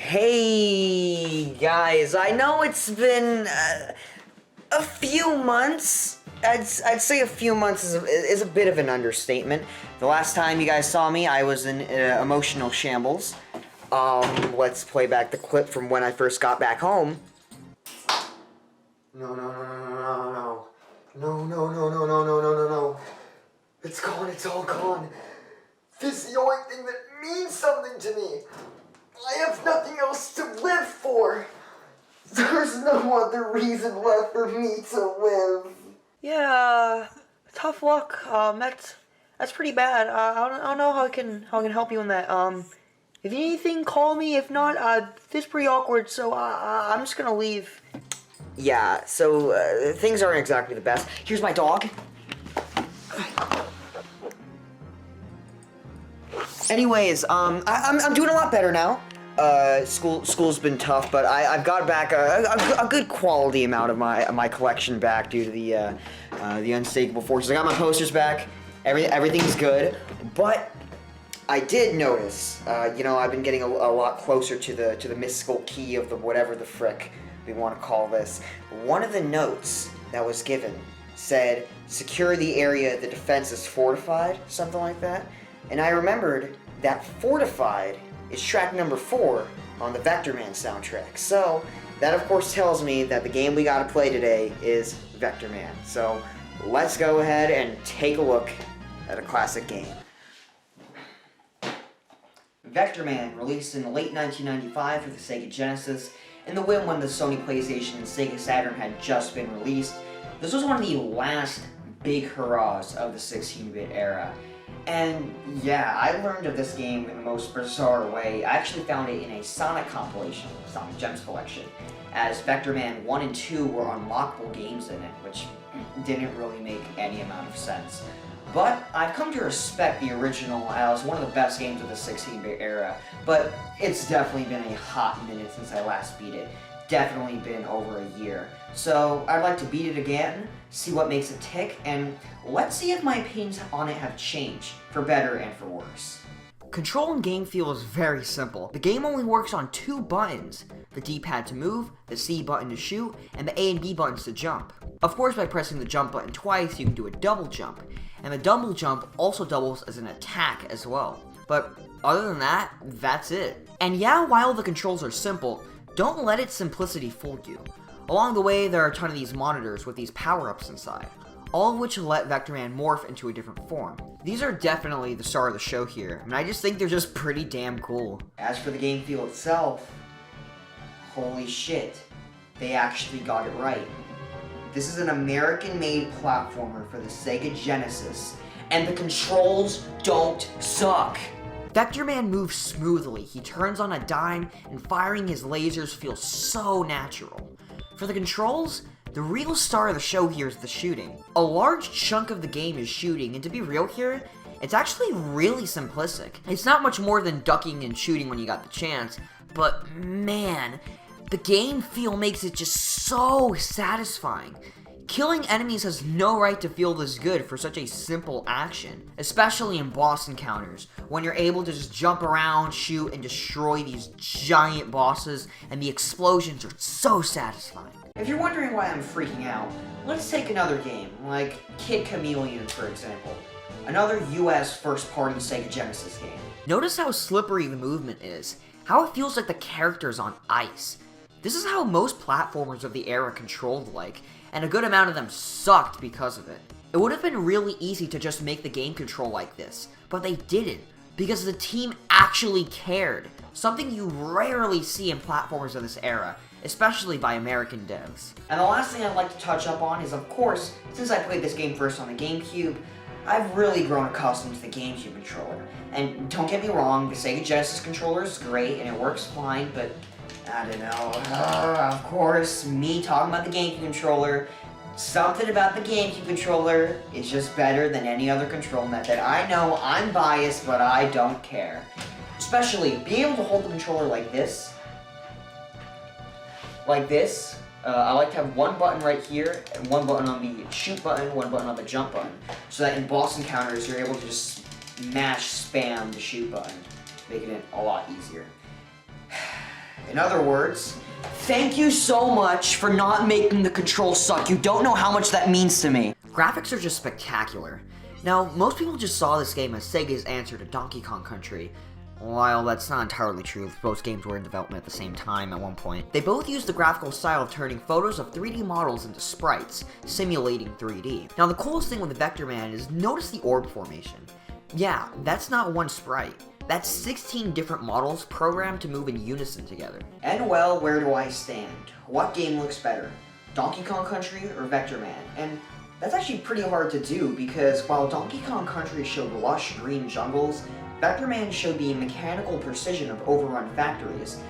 Hey guys, I know it's been a few months. I'd say a few months is a bit of an understatement. The last time you guys saw me, I was in emotional shambles. Let's play back the clip from when I first got back home. No. It's gone, it's all gone. This is the only thing that means something to me. I have nothing else to live for. There's no other reason left for me to live. Yeah, tough luck. That's pretty bad. I don't know how I can help you in that. If you need anything, call me. If not, this is pretty awkward, so I'm just gonna leave. Yeah, so things aren't exactly the best. Here's my dog. Anyways, I'm doing a lot better now. School's been tough, but I've got back a good quality amount of my collection back due to the unstable forces. I got my posters back. Everything's good, but I did notice, I've been getting a lot closer to the mystical key of the whatever the frick we want to call this. One of the notes that was given said, "Secure the area. The defense is fortified," something like that. And I remembered that fortified is track number 4 on the Vectorman soundtrack. So that of course tells me that the game we gotta play today is Vectorman. So let's go ahead and take a look at a classic game. Vectorman, released in the late 1995 for the Sega Genesis, in the when the Sony PlayStation and Sega Saturn had just been released. This was one of the last big hurrahs of the 16-bit era. And yeah, I learned of this game in the most bizarre way. I actually found it in a Sonic compilation, Sonic Gems collection, as Vectorman 1 and 2 were unlockable games in it, which didn't really make any amount of sense. But I've come to respect the original as one of the best games of the 16-bit era, but it's definitely been a hot minute since I last beat it. Definitely been over a year. So I'd like to beat it again, see what makes it tick, and let's see if my opinions on it have changed, for better and for worse. Control and game feel is very simple. The game only works on 2 buttons, the D-pad to move, the C button to shoot, and the A and B buttons to jump. Of course, by pressing the jump button twice, you can do a double jump, and the double jump also doubles as an attack as well. But other than that, that's it. And yeah, while the controls are simple, don't let its simplicity fool you. Along the way, there are a ton of these monitors with these power-ups inside, all of which let Vectorman morph into a different form. These are definitely the star of the show here, and I just think they're just pretty damn cool. As for the game feel itself, holy shit, they actually got it right. This is an American-made platformer for the Sega Genesis, and the controls don't suck. Vectorman moves smoothly, he turns on a dime, and firing his lasers feels so natural. For the controls, the real star of the show here is the shooting. A large chunk of the game is shooting, and to be real here, it's actually really simplistic. It's not much more than ducking and shooting when you got the chance, but man, the game feel makes it just so satisfying. Killing enemies has no right to feel this good for such a simple action, especially in boss encounters, when you're able to just jump around, shoot, and destroy these giant bosses, and the explosions are so satisfying. If you're wondering why I'm freaking out, let's take another game, like Kid Chameleon for example, another US first-party Sega Genesis game. Notice how slippery the movement is, how it feels like the character's on ice. This is how most platformers of the era controlled like, and a good amount of them sucked because of it. It would have been really easy to just make the game control like this, but they didn't, because the team actually cared, something you rarely see in platformers of this era, especially by American devs. And the last thing I'd like to touch up on is, of course, since I played this game first on the GameCube, I've really grown accustomed to the GameCube controller. And don't get me wrong, the Sega Genesis controller is great and it works fine, but I don't know, of course, me talking about the GameCube controller, something about the GameCube controller is just better than any other control method. I know, I'm biased, but I don't care. Especially, being able to hold the controller like this, I like to have one button right here, and one button on the shoot button, one button on the jump button, so that in boss encounters, you're able to just spam the shoot button, making it a lot easier. In other words, thank you so much for not making the controls suck. You don't know how much that means to me. Graphics are just spectacular. Now, most people just saw this game as Sega's answer to Donkey Kong Country. While that's not entirely true, both games were in development at the same time at one point. They both used the graphical style of turning photos of 3D models into sprites, simulating 3D. Now, the coolest thing with the Vectorman is notice the orb formation. Yeah, that's not one sprite. That's 16 different models programmed to move in unison together. And well, where do I stand? What game looks better? Donkey Kong Country or Vectorman? And that's actually pretty hard to do because while Donkey Kong Country showed lush green jungles, Vectorman showed the mechanical precision of overrun factories.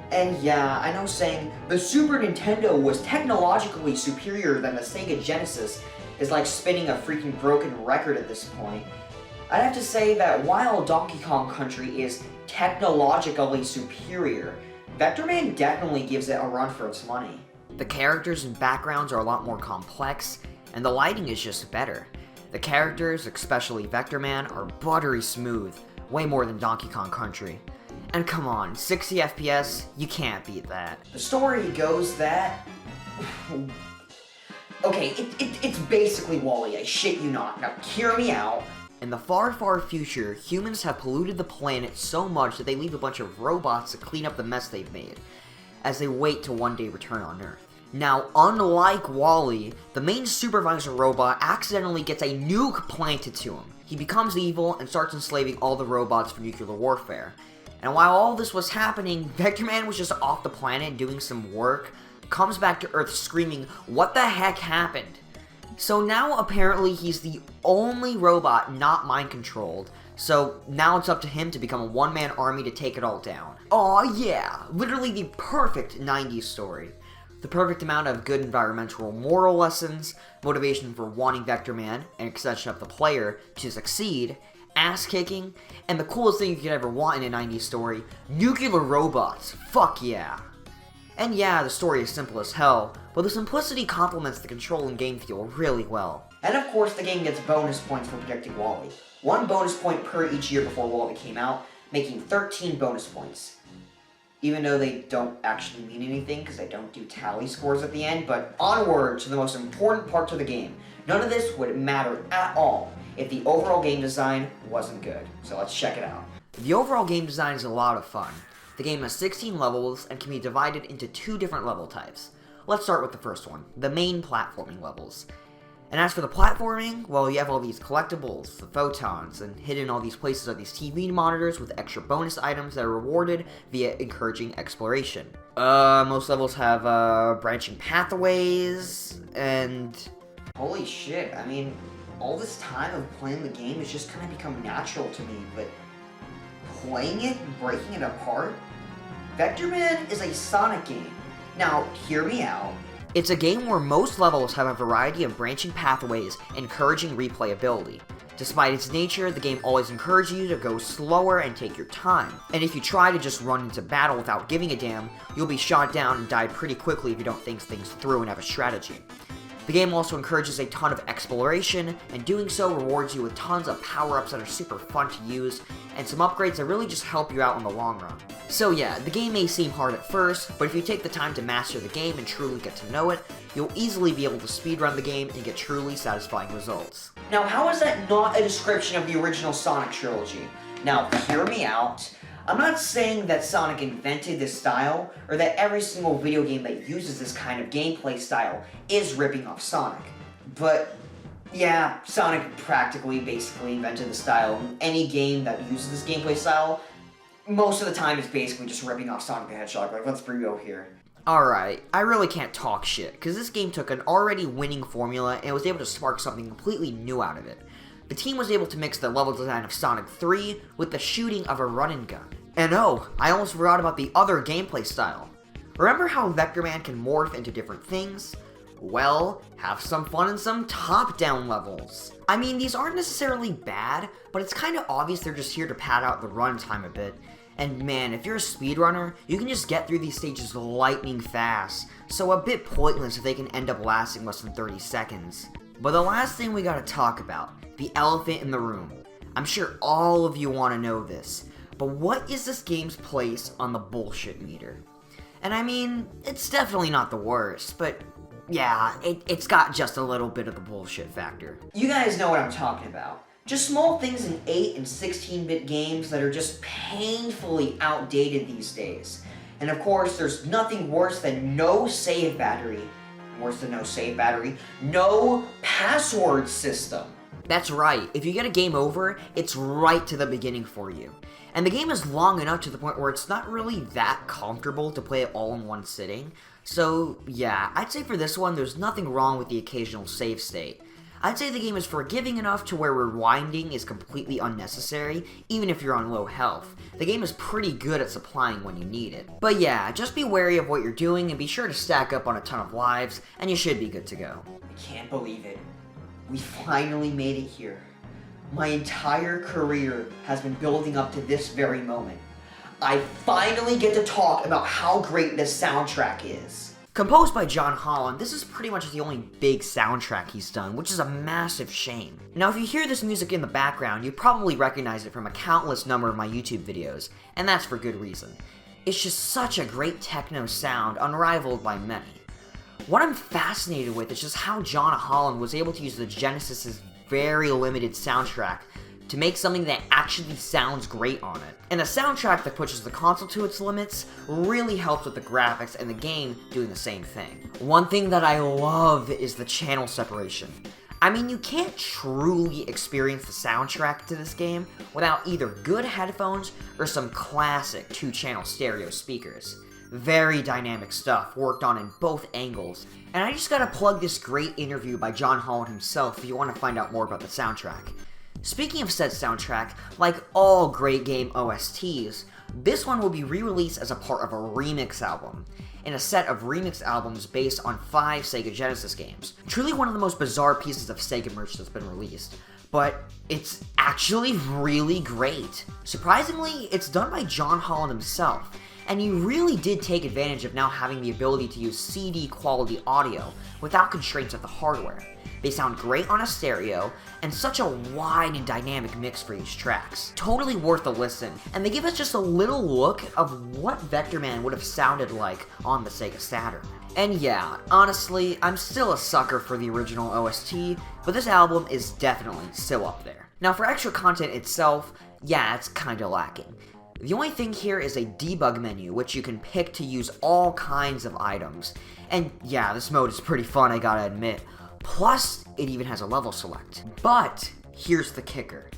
And yeah, I know saying the Super Nintendo was technologically superior than the Sega Genesis is like spinning a freaking broken record at this point. I'd have to say that while Donkey Kong Country is technologically superior, Vectorman definitely gives it a run for its money. The characters and backgrounds are a lot more complex, and the lighting is just better. The characters, especially Vectorman, are buttery smooth, way more than Donkey Kong Country. And come on, 60 FPS, you can't beat that. The story goes that... okay, it's basically WALL-E, I shit you not. Now hear me out. In the far, far future, humans have polluted the planet so much that they leave a bunch of robots to clean up the mess they've made, as they wait to one day return on Earth. Now, unlike WALL-E, the main supervisor robot accidentally gets a nuke planted to him. He becomes evil and starts enslaving all the robots for nuclear warfare. And while all this was happening, Vectorman was just off the planet doing some work, comes back to Earth screaming, "What the heck happened?" So now apparently he's the only robot not mind-controlled, so now it's up to him to become a one-man army to take it all down. Aw yeah, literally the perfect 90s story. The perfect amount of good environmental moral lessons, motivation for wanting Vectorman, and extension of the player to succeed, ass-kicking, and the coolest thing you could ever want in a 90s story, nuclear robots, fuck yeah. And yeah, the story is simple as hell, but the simplicity complements the control and game feel really well. And of course the game gets bonus points for predicting WALL-E. 1 bonus point per each year before WALL-E came out, making 13 bonus points. Even though they don't actually mean anything because they don't do tally scores at the end, but onward to the most important parts of the game. None of this would matter at all if the overall game design wasn't good. So let's check it out. The overall game design is a lot of fun. The game has 16 levels and can be divided into 2 different level types. Let's start with the first one, the main platforming levels. And as for the platforming, well, you have all these collectibles, the photons, and hidden all these places are these TV monitors with extra bonus items that are rewarded via encouraging exploration. Most levels have, branching pathways, and... Holy shit, I mean, all this time of playing the game has just kind of become natural to me, but... playing it, breaking it apart? Vectorman is a Sonic game. Now, hear me out. It's a game where most levels have a variety of branching pathways, encouraging replayability. Despite its nature, the game always encourages you to go slower and take your time. And if you try to just run into battle without giving a damn, you'll be shot down and die pretty quickly if you don't think things through and have a strategy. The game also encourages a ton of exploration, and doing so rewards you with tons of power-ups that are super fun to use, and some upgrades that really just help you out in the long run. So yeah, the game may seem hard at first, but if you take the time to master the game and truly get to know it, you'll easily be able to speedrun the game and get truly satisfying results. Now how is that not a description of the original Sonic trilogy? Now hear me out. I'm not saying that Sonic invented this style, or that every single video game that uses this kind of gameplay style is ripping off Sonic. But, yeah, Sonic practically basically invented the style. Any game that uses this gameplay style, most of the time is basically just ripping off Sonic the Hedgehog. Like, let's be real here. Alright, I really can't talk shit, because this game took an already winning formula and was able to spark something completely new out of it. The team was able to mix the level design of Sonic 3 with the shooting of a run-and gun. And oh, I almost forgot about the other gameplay style. Remember how Vectorman can morph into different things? Well, have some fun in some top-down levels. I mean, these aren't necessarily bad, but it's kinda obvious they're just here to pad out the runtime a bit. And man, if you're a speedrunner, you can just get through these stages lightning fast, so a bit pointless if they can end up lasting less than 30 seconds. But the last thing we gotta talk about, the elephant in the room. I'm sure all of you want to know this, but what is this game's place on the bullshit meter? And I mean, it's definitely not the worst, but yeah, it's got just a little bit of the bullshit factor. You guys know what I'm talking about. Just small things in 8 and 16-bit games that are just painfully outdated these days. And of course, there's nothing worse than no save battery. Worse than no save battery, no password system. That's right, if you get a game over, it's right to the beginning for you. And the game is long enough to the point where it's not really that comfortable to play it all in one sitting. So yeah, I'd say for this one, there's nothing wrong with the occasional save state. I'd say the game is forgiving enough to where rewinding is completely unnecessary, even if you're on low health. The game is pretty good at supplying when you need it. But yeah, just be wary of what you're doing and be sure to stack up on a ton of lives, and you should be good to go. I can't believe it. We finally made it here. My entire career has been building up to this very moment. I finally get to talk about how great this soundtrack is. Composed by Jon Holland, this is pretty much the only big soundtrack he's done, which is a massive shame. Now, if you hear this music in the background, you probably recognize it from a countless number of my YouTube videos, and that's for good reason. It's just such a great techno sound, unrivaled by many. What I'm fascinated with is just how Jon Holland was able to use the Genesis's very limited soundtrack to make something that actually sounds great on it. And a soundtrack that pushes the console to its limits really helps with the graphics and the game doing the same thing. One thing that I love is the channel separation. I mean, you can't truly experience the soundtrack to this game without either good headphones or some classic 2-channel stereo speakers. Very dynamic stuff, worked on in both angles. And I just gotta plug this great interview by Jon Holland himself if you want to find out more about the soundtrack. Speaking of said soundtrack, like all great game OSTs, this one will be re-released as a part of a remix album, in a set of remix albums based on 5 Sega Genesis games. Truly one of the most bizarre pieces of Sega merch that's been released, but it's actually really great. Surprisingly, it's done by Jon Holland himself, and he really did take advantage of now having the ability to use CD quality audio without constraints of the hardware. They sound great on a stereo, and such a wide and dynamic mix for each tracks. Totally worth a listen, and they give us just a little look of what Vectorman would have sounded like on the Sega Saturn. And yeah, honestly, I'm still a sucker for the original OST, but this album is definitely still up there. Now for extra content itself, yeah, it's kinda lacking. The only thing here is a debug menu, which you can pick to use all kinds of items. And yeah, this mode is pretty fun, I gotta admit. Plus, it even has a level select. But, here's the kicker.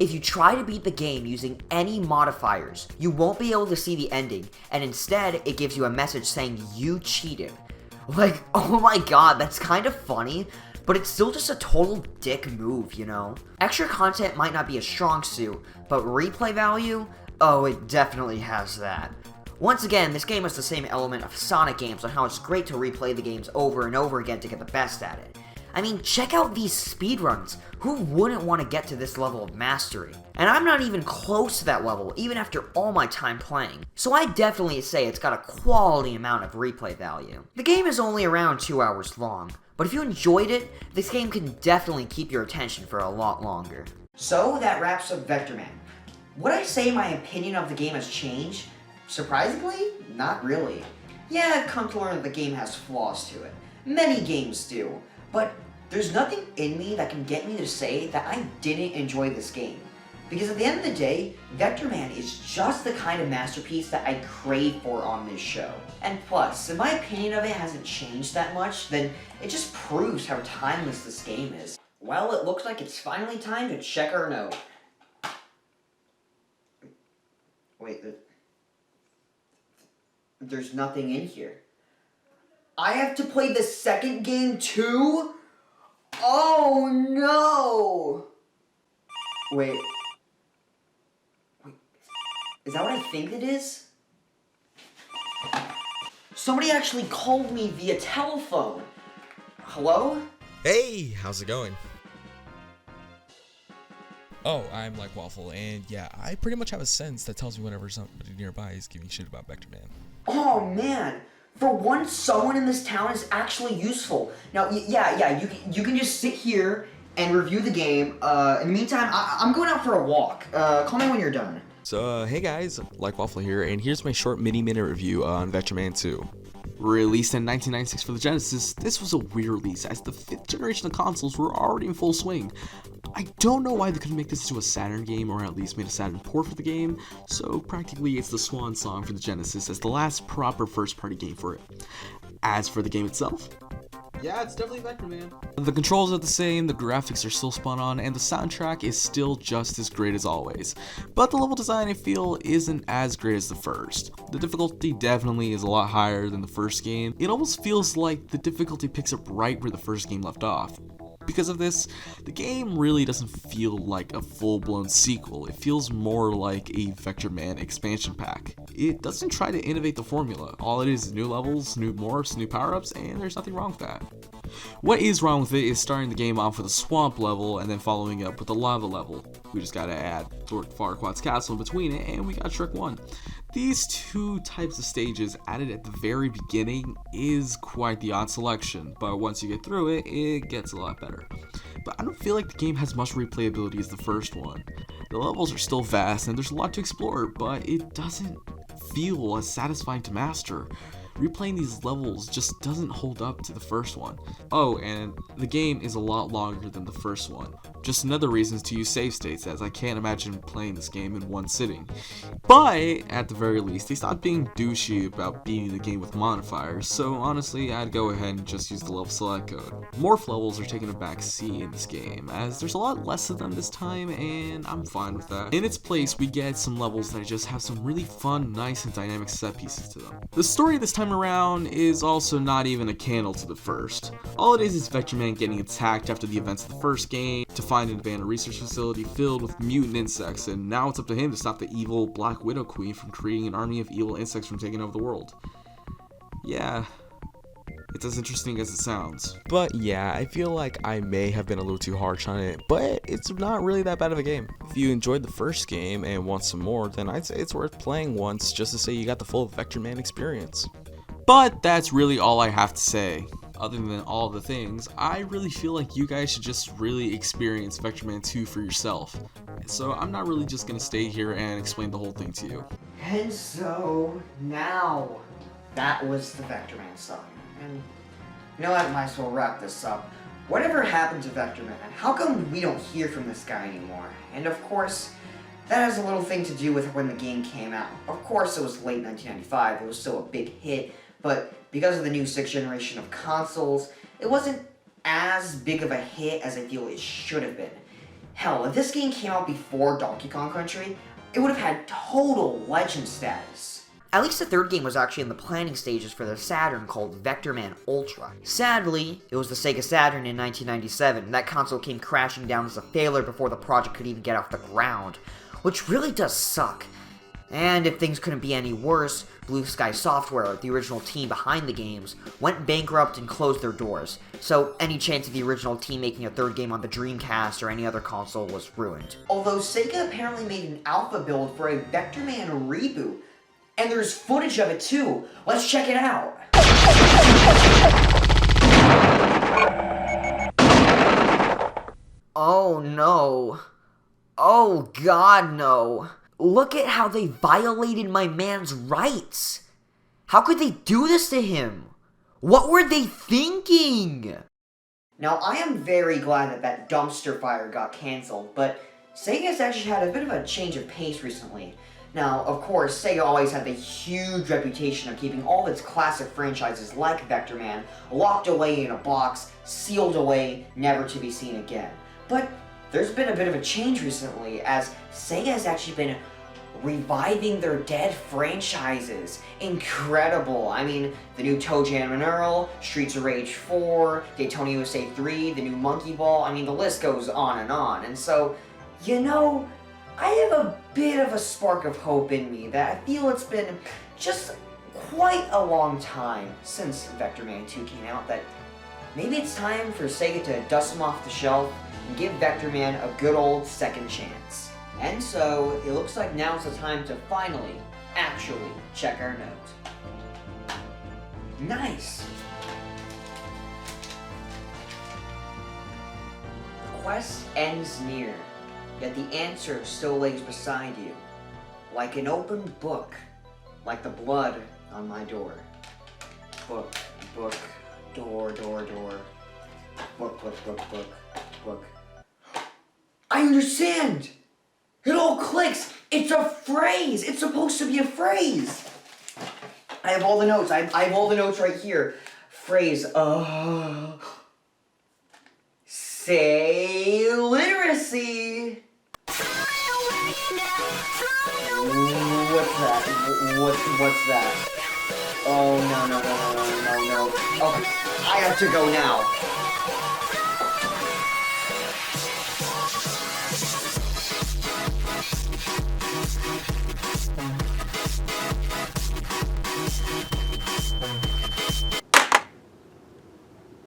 If you try to beat the game using any modifiers, you won't be able to see the ending, and instead, it gives you a message saying you cheated. Like, oh my god, that's kind of funny, but it's still just a total dick move, you know? Extra content might not be a strong suit, but replay value? Oh, it definitely has that. Once again, this game has the same element of Sonic games on how it's great to replay the games over and over again to get the best at it. I mean, check out these speedruns. Who wouldn't want to get to this level of mastery? And I'm not even close to that level, even after all my time playing. So I definitely say it's got a quality amount of replay value. The game is only around 2 hours long, but if you enjoyed it, this game can definitely keep your attention for a lot longer. So that wraps up Vectorman. Would I say my opinion of the game has changed? Surprisingly, not really. Yeah, I've come to learn that the game has flaws to it. Many games do. But there's nothing in me that can get me to say that I didn't enjoy this game. Because at the end of the day, Vectorman is just the kind of masterpiece that I crave for on this show. And plus, if my opinion of it hasn't changed that much, then it just proves how timeless this game is. Well, it looks like it's finally time to check our note. Wait, there's nothing in here. I have to play the second game too? Oh no! Wait, is that what I think it is? Somebody actually called me via telephone. Hello? Hey, how's it going? Oh, I'm LikeWaffle, and yeah, I pretty much have a sense that tells me whenever somebody nearby is giving shit about Vectorman. Oh man! For once, someone in this town is actually useful. Now, you can just sit here and review the game. In the meantime, I'm going out for a walk. Call me when you're done. So, hey guys, LikeWaffle here, and here's my short mini-minute review on Vectorman 2. Released in 1996 for the Genesis, this was a weird release as the 5th generation of consoles were already in full swing. I don't know why they couldn't make this into a Saturn game or at least made a Saturn port for the game, so practically it's the swan song for the Genesis as the last proper first-party game for it. As for the game itself, yeah, it's definitely Vectorman. The controls are the same, the graphics are still spun on, and the soundtrack is still just as great as always. But the level design I feel isn't as great as the first. The difficulty definitely is a lot higher than the first game. It almost feels like the difficulty picks up right where the first game left off. Because of this, the game really doesn't feel like a full-blown sequel. It feels more like a Vectorman expansion pack. It doesn't try to innovate the formula. All it is new levels, new morphs, new power-ups, and there's nothing wrong with that. What is wrong with it is starting the game off with a swamp level and then following up with a lava level. We just gotta add Farquaad's castle in between it and we got Trick 1. These two types of stages added at the very beginning is quite the odd selection, but once you get through it, it gets a lot better. But I don't feel like the game has much replayability as the first one. The levels are still vast and there's a lot to explore, but it doesn't feel as satisfying to master. Replaying these levels just doesn't hold up to the first one. Oh, and the game is a lot longer than the first one. Just another reason to use save states, as I can't imagine playing this game in one sitting. But, at the very least, they stopped being douchey about beating the game with modifiers, so honestly, I'd go ahead and just use the level select code. Morph levels are taking a back seat in this game, as there's a lot less of them this time, and I'm fine with that. In its place, we get some levels that just have some really fun, nice, and dynamic set pieces to them. The story this time around is also not even a candle to the first. All it is Vectorman getting attacked after the events of the first game to find an abandoned research facility filled with mutant insects, and now it's up to him to stop the evil Black Widow Queen from creating an army of evil insects from taking over the world. Yeah, it's as interesting as it sounds. But yeah, I feel like I may have been a little too harsh on it, but it's not really that bad of a game. If you enjoyed the first game and want some more, then I'd say it's worth playing once just to say you got the full Vectorman experience. But that's really all I have to say. Other than all the things, I really feel like you guys should just really experience Vectorman 2 for yourself. So I'm not really just gonna stay here and explain the whole thing to you. And so, now, that was the Vectorman song. And you know what, might as well wrap this up. Whatever happened to Vectorman? How come we don't hear from this guy anymore? And of course, that has a little thing to do with when the game came out. Of course, it was late 1995, it was still a big hit, but because of the new 6th generation of consoles, it wasn't as big of a hit as I feel it should have been. Hell, if this game came out before Donkey Kong Country, it would have had total legend status. At least the third game was actually in the planning stages for the Saturn called Vectorman Ultra. Sadly, it was the Sega Saturn in 1997, and that console came crashing down as a failure before the project could even get off the ground, which really does suck. And if things couldn't be any worse, Blue Sky Software, the original team behind the games, went bankrupt and closed their doors, so any chance of the original team making a third game on the Dreamcast or any other console was ruined. Although Sega apparently made an alpha build for a Vectorman reboot, and there's footage of it too. Let's check it out. Oh no. Oh god no. Look at how they violated my man's rights. How could they do this to him? What were they thinking? Now, I am very glad that that dumpster fire got cancelled, but Sega's actually had a bit of a change of pace recently. Now, of course, Sega always had the huge reputation of keeping all of its classic franchises like Vectorman locked away in a box, sealed away, never to be seen again. But there's been a bit of a change recently, as Sega has actually been reviving their dead franchises. Incredible! I mean, the new Toe Jam and Earl, Streets of Rage 4, Daytona USA 3, the new Monkey Ball, I mean, the list goes on. And so, you know, I have a bit of a spark of hope in me that I feel it's been just quite a long time since Vectorman 2 came out that maybe it's time for Sega to dust them off the shelf and give Vectorman a good old second chance. And so, it looks like now's the time to finally, actually, check our note. Nice! The quest ends near, yet the answer still lays beside you. Like an open book. Like the blood on my door. Book, book, door, door, door. Book, book, book, book, book. I understand! It all clicks! It's a phrase! It's supposed to be a phrase! I have all the notes. I have all the notes right here. Phrase, say literacy! What's that? What's that? Oh, no. Oh, I have to go now.